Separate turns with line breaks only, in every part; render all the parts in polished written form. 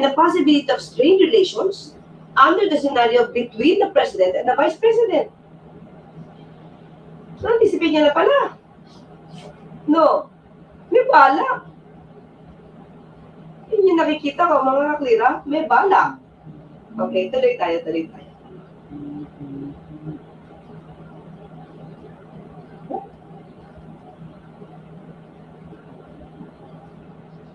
and the possibility of strained relations under the scenario between the President and the Vice President. So, anticipate niya na pala. No. May bala. Yun yung nakikita ko, mga kaklira, may bala. Okay, tuloy tayo.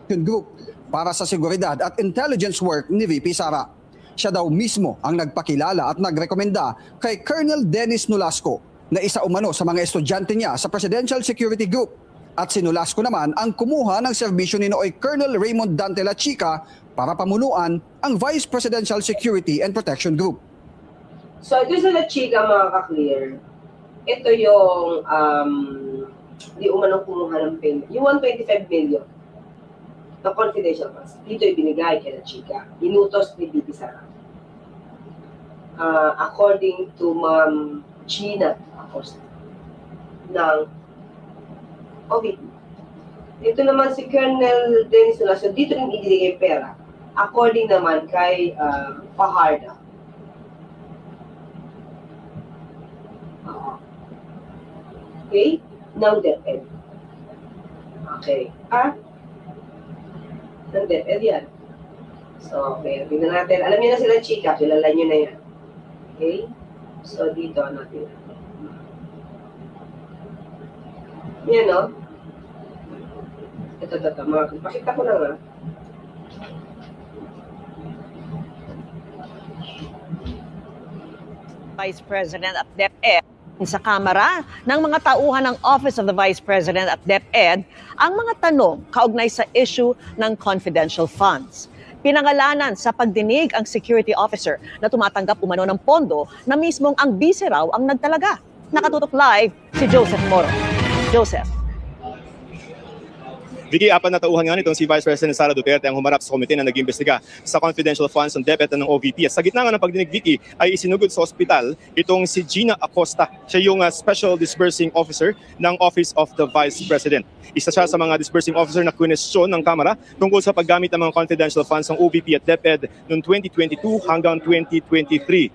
Group para sa seguridad at intelligence work ni VP Sara. Siya daw mismo ang nagpakilala at nagrekomenda kay Colonel Dennis Nolasco na isa umano sa mga estudyante niya sa Presidential Security Group. At si Nolasco naman ang kumuha ng serbisyo ni Nooy Colonel Raymond Dante La Chica para pamunuan ang Vice Presidential Security and Protection Group.
So ito sa La Chica, mga ka-clear, ito yung di umanong kumuha ng payment. Yung 125 million na confidential funds, dito ibinigay kay La Chica. Inutos ni VP Sara. According to Ma'am Gina Acosta ng OVP. Ito naman si Colonel Dennis Nolasco, dito rin ibinigay pera. According naman kay Fajardo. Okay? Ng DepEd. Okay. Ng DepEd yan. So, okay. Tingnan natin. Alam niyo na sila, Chica. Kilala niyo na yan. Okay? So, dito natin. Yan, no? Ito. Pakita ko lang, ha?
Vice President at DepEd sa Kamara ng mga tauhan ng Office of the Vice President at DepEd ang mga tanong kaugnay sa issue ng confidential funds. Pinangalanan sa pagdinig ang security officer na tumatanggap umano ng pondo na mismong ang bise raw ang nagtalaga. Nakatutok live si Joseph Moro. Joseph.
Vicky, apat na tauhan nga nitong si Vice President Sara Duterte ang humarap sa komite na nag-imbestiga sa confidential funds ng DepEd ng OVP. At sa gitna nga ng pagdinig, Vicky, ay isinugod sa ospital itong si Gina Acosta. Siya yung Special Disbursing Officer ng Office of the Vice President. Isa siya sa mga disbursing officer na kwestiyon ng Kamara tungkol sa paggamit ng mga confidential funds ng OVP at DepEd noong 2022 hanggang 2023.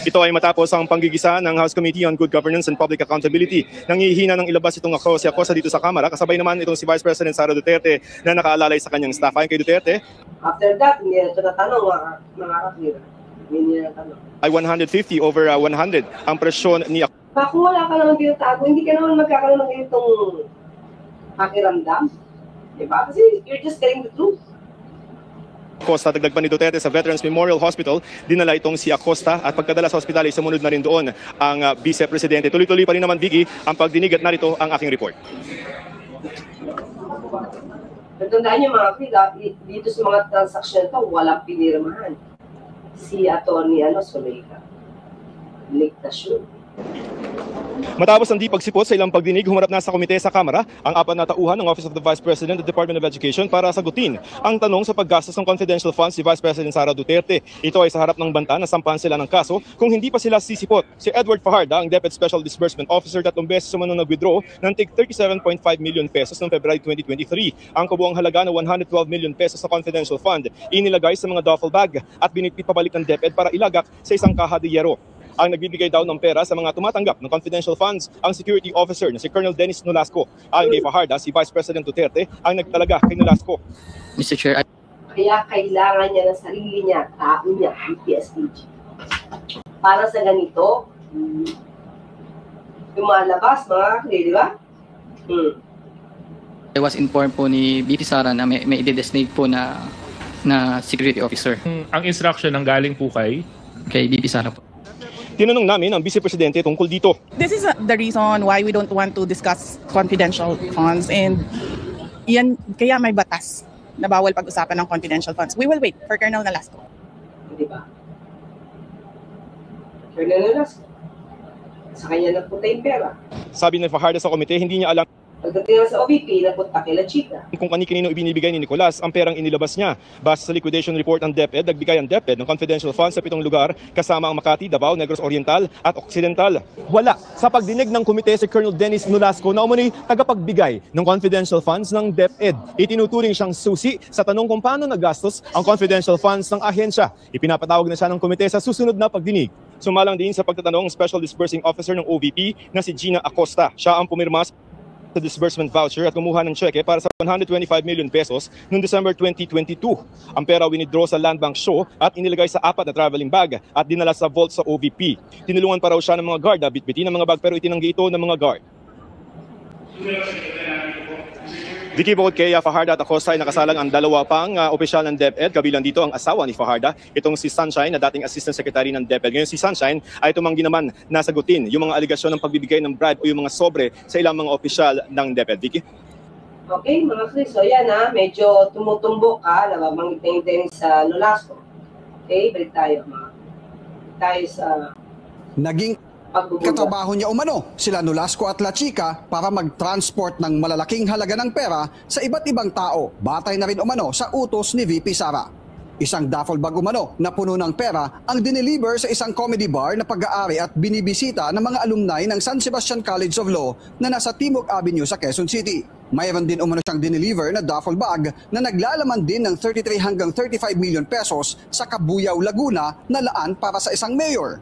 Ito ay matapos ang panggigisa ng House Committee on Good Governance and Public Accountability. Nangihina ng ilabas itong si Acosta dito sa Kamara. Kasabay naman itong si Vice President Sara Duterte na nakaalalay sa kanyang staff. Ayon kay Duterte,
after that, hindi na ito natanong, mga kaklira. Hindi na natanong.
Ay 150 over 100 ang presyon ni Acosta.
Kung wala ka naman tinatago, hindi ka naman magkakaroon ng ganitong pakiramdam. Diba? Kasi you're just telling the truth.
Acosta, dagdag pa ni Duterte sa Veterans Memorial Hospital, dinala itong si Acosta at pagkadala sa ospital ay sumunod na rin doon ang Vice Presidente. Tuloy-tuloy pa rin naman, Vicky, ang pagdinig at narito ang aking report.
Natandaan niyo mga kapila, dito sa mga transaksyon ito, walang pinirmahan. Si Atty. Soleika. Ligtas yun.
Matapos ang di pagsipot sa ilang pagdinig, humarap na sa komite sa Kamara ang apat na tauhan ng Office of the Vice President at Department of Education para sagutin ang tanong sa paggastos ng confidential funds si Vice President Sara Duterte. Ito ay sa harap ng banta na sampahan sila ng kaso kung hindi pa sila sisipot. Si Edward Fajardo, ang DepEd Special Disbursement Officer, 3 beses sumunod nag-withdraw ng tig 37.5 million pesos noong February 2023. Ang kabuang halaga na 112 million pesos sa confidential fund inilagay sa mga duffel bag at binitbit pabalik ng DepEd para ilagak sa isang kaha de yero. Ang nagbibigay daw ng pera sa mga tumatanggap ng confidential funds ang security officer na si Colonel Dennis Nolasco. Ayon kay Fajardo, si Vice President Duterte ang nagtalaga kay Nolasco.
Mr. Chair,
kaya kailangan niya ng sarili niya, tao niya, PSPG. Para sa ganito, lumalabas mga kakli, di ba?
I was informed po ni VP Sara na may i-designate po na security officer.
Ang instruction ng galing po kay
VP Sara po.
Tinanong namin ang Vice Presidente tungkol dito.
This is the reason why we don't want to discuss confidential funds, and yan kaya may batas na bawal pag-usapan ng confidential funds. We will wait for Colonel Nolasco.
Di ba? Colonel Nolasco. Sa kanya nagpunta yung pera.
Sabi ni Fajardo sa komite, hindi niya alam
Pagdating naman sa OVP, napunta kay La Chica.
Kung kani-kanino ibinibigay ni Nicolas ang perang inilabas niya. Base sa liquidation report ng DepEd, nagbigay ang DepEd ng confidential funds sa 7 lugar kasama ang Makati, Davao, Negros Oriental at Occidental. Wala sa pagdinig ng komite si Colonel Dennis Nolasco na umano'y tagapagbigay ng confidential funds ng DepEd. Itinuturing siyang susi sa tanong kung paano nagastos ang confidential funds ng ahensya. Ipinapatawag na siya ng komite sa susunod na pagdinig. Sumalang din sa pagtatanong Special Disbursing Officer ng OVP na si Gina Acosta. Siya ang pumirma sa disbursement voucher at kumuha ng cheque para sa 125 million pesos noong December 2022. Ang pera winidraw sa Land Bank Show at inilagay sa 4 na traveling bag at dinala sa vault sa OVP. Tinulungan pa raw siya ng mga guard na bitbitin ng mga bag pero itinanggi ito ng mga guard. Vicky, bukod kay Fajarda at Acosta ay nakasalang ang 2 pang opisyal ng DepEd. Kabilang dito ang asawa ni Fajarda, itong si Sunshine na dating Assistant Secretary ng DepEd. Ngayon si Sunshine ay tumanggi naman na sagutin yung mga aligasyon ng pagbibigay ng bribe o yung mga sobre sa ilang mga opisyal ng DepEd. Vicky?
Okay, mga Chris, so yan medyo tumutumbok nababanggit na yung Dennis Nolasco. Okay, balik tayo tayo sa
Naging
pagbubuga.
katrabaho niya umano sila Nolasco at La Chica para mag-transport ng malalaking halaga ng pera sa iba't ibang tao. Batay na rin umano sa utos ni VP Sara. Isang duffel bag umano na puno ng pera ang dineliver sa isang comedy bar na pag-aari at binibisita ng mga alumni ng San Sebastian College of Law na nasa Timog Avenue sa Quezon City. Mayroon din umano siyang dineliver na duffel bag na naglalaman din ng 33 hanggang 35 million pesos sa Cabuyao, Laguna na laan para sa isang mayor.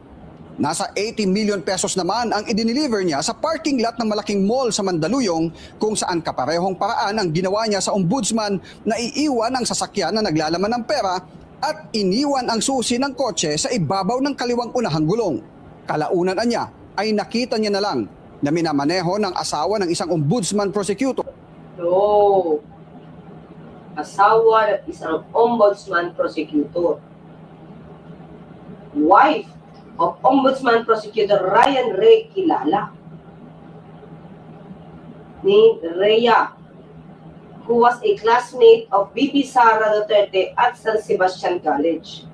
Nasa 80 million pesos naman ang idineliver niya sa parking lot ng malaking mall sa Mandaluyong kung saan kaparehong paraan ang ginawa niya sa ombudsman na iiwan ang sasakyan na naglalaman ng pera at iniwan ang susi ng kotse sa ibabaw ng kaliwang unahang gulong. Kalaunan niya ay nakita niya na lang na minamaneho ng asawa ng isang ombudsman prosecutor.
So, asawa ng isang ombudsman prosecutor. Wife of Ombudsman Prosecutor Ryan Ray Kilala ni Rhea, who was a classmate of VP Sara Duterte at San Sebastian College.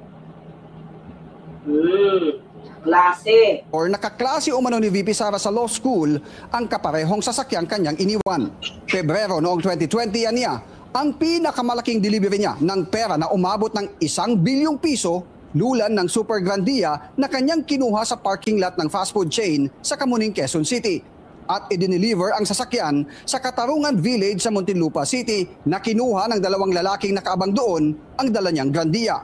Klase.
Or nakaklase umano ni VP Sara sa law school ang kaparehong sasakyang kanyang iniwan. Pebrero noong 2020 yan niya, ang pinakamalaking delivery niya ng pera na umabot ng 1 bilyong piso lulan ng Super Grandia na kanyang kinuha sa parking lot ng fast food chain sa Kamuning, Quezon City. At idineliver ang sasakyan sa Katarungan Village sa Muntinlupa City na kinuha ng 2 lalaking nakaabang doon ang dala niyang Grandia.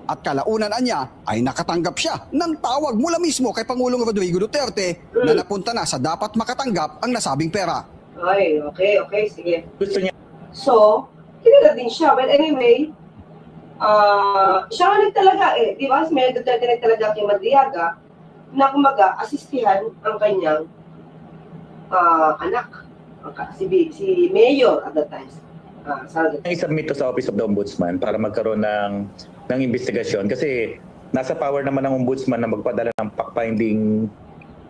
At kalaunan niya ay nakatanggap siya ng tawag mula mismo kay Pangulong Rodrigo Duterte na napunta na sa dapat makatanggap ang nasabing pera.
Ay, okay, sige. Gusto niya. So, kinala din siya. Well, anyway, siya nga talaga di ba? May Duterte talaga kay Madriaga na kumaga asistihan ang kanyang anak, si Mayor at that time.
I-submit to sa Office of the Ombudsman para magkaroon ng investigasyon kasi nasa power naman ng Ombudsman na magpadala ng fact-finding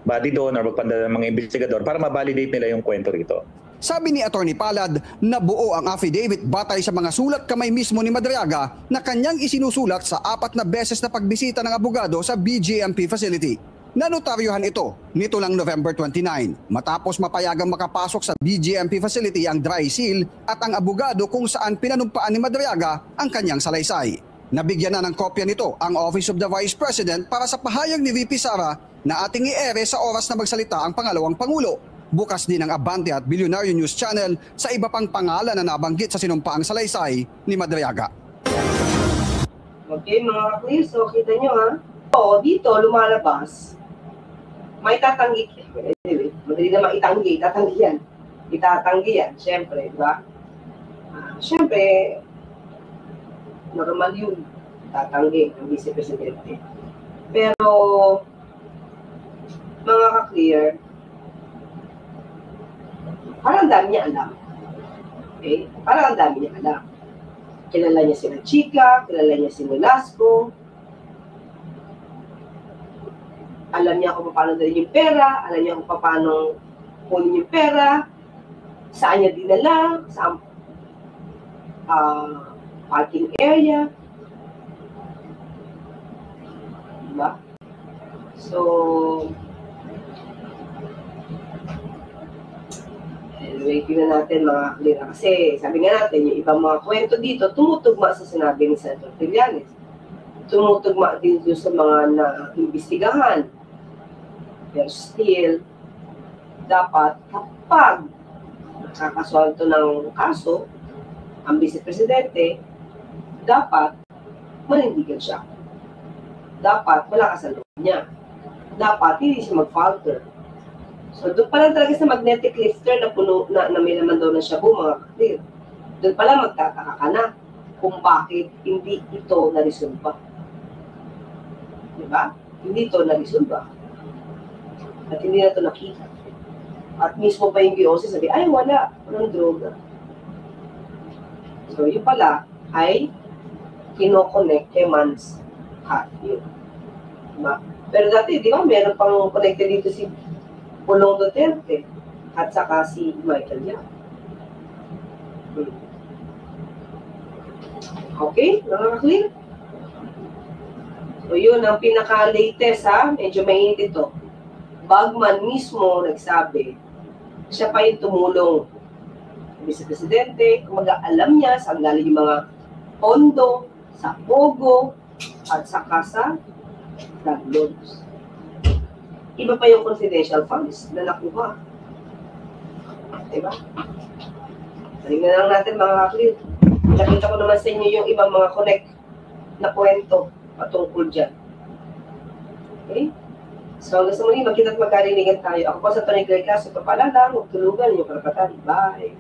body doon or magpadala ng mga investigador para ma-validate nila yung kwento rito.
Sabi ni Attorney Palad, nabuo ang affidavit batay sa mga sulat kamay mismo ni Madriaga na kanyang isinusulat sa 4 na beses na pagbisita ng abogado sa BJMP facility. Nanotaryohan ito nito lang November 29 matapos mapayagang makapasok sa BJMP facility ang dry seal at ang abogado kung saan pinanumpaan ni Madriaga ang kanyang salaysay. Nabigyan na ng kopya nito ang Office of the Vice President para sa pahayag ni VP Sara na ating i-ere sa oras na magsalita ang pangalawang Pangulo. Bukas din ang Abante at Billionaire News Channel sa iba pang pangalan na nabanggit sa sinumpaang salaysay ni Madriaga.
Okay, mga ka-clear, so kita nyo dito lumalabas, may tatanggi. Anyway, madali na maitanggi, itatanggi yan, syempre, di ba? Syempre, normal yun, tatanggi ng Vice Presidente. Pero, mga ka-clear, parang dami niya alam. Okay? Parang dami niya alam. Kilala niya sila Chica, kilala niya si Nolasco. Alam niya kung paano dalhin yung pera, alam niya kung paano kunin yung pera, saan niya dinala, saan parking area. Diba? So, Anyway, tingnan natin mga klira. Kasi sabi nga natin, yung ibang mga kwento dito, tumutugma sa sinabi ni Senator Trillanes. Tumutugma din doon sa mga na-imbestigahan. Pero still, dapat kapag nakakasuhan to ng kaso, ang vice-presidente, dapat manindigan siya. Dapat malakas ang loob niya. Dapat hindi siya mag-falter. So doon pa lang talaga sa magnetic lifter na puno na may naman daw na shabu, mga kapatid. Doon pa lang magtataka ka na kung bakit hindi ito na-resolve. Diba? Hindi ito na-resolve. At hindi na ito nakita. At mismo pa yung BOC sabi, ay wala, walang droga. So yun pala ay kino-connect kay Mans Hatfield. Diba? Pero dati, di ba, meron pang connected dito si Pulong Duterte at saka si Michael Yap. Okay? Nakaka-clear? So yun ang pinaka-latest ha. Medyo mainit ito. Bagman mismo nagsabi, siya pa yung tumulong. Vice-Presidente, alam niya saan galing yung mga pondo, sa Pogo, at saka sa drug loans. Iba pa yung confidential funds na nakuha. Diba? Tingnan lang natin mga kapatid. Nakita ko naman sa inyo yung ibang mga connect na kwento patungkol dyan. Okay? So, hanggang sa muli, magkita at magkarinigan tayo. Ako po sa Tony Greg Caso, papalala, magtulugan yung karapatan. Bye!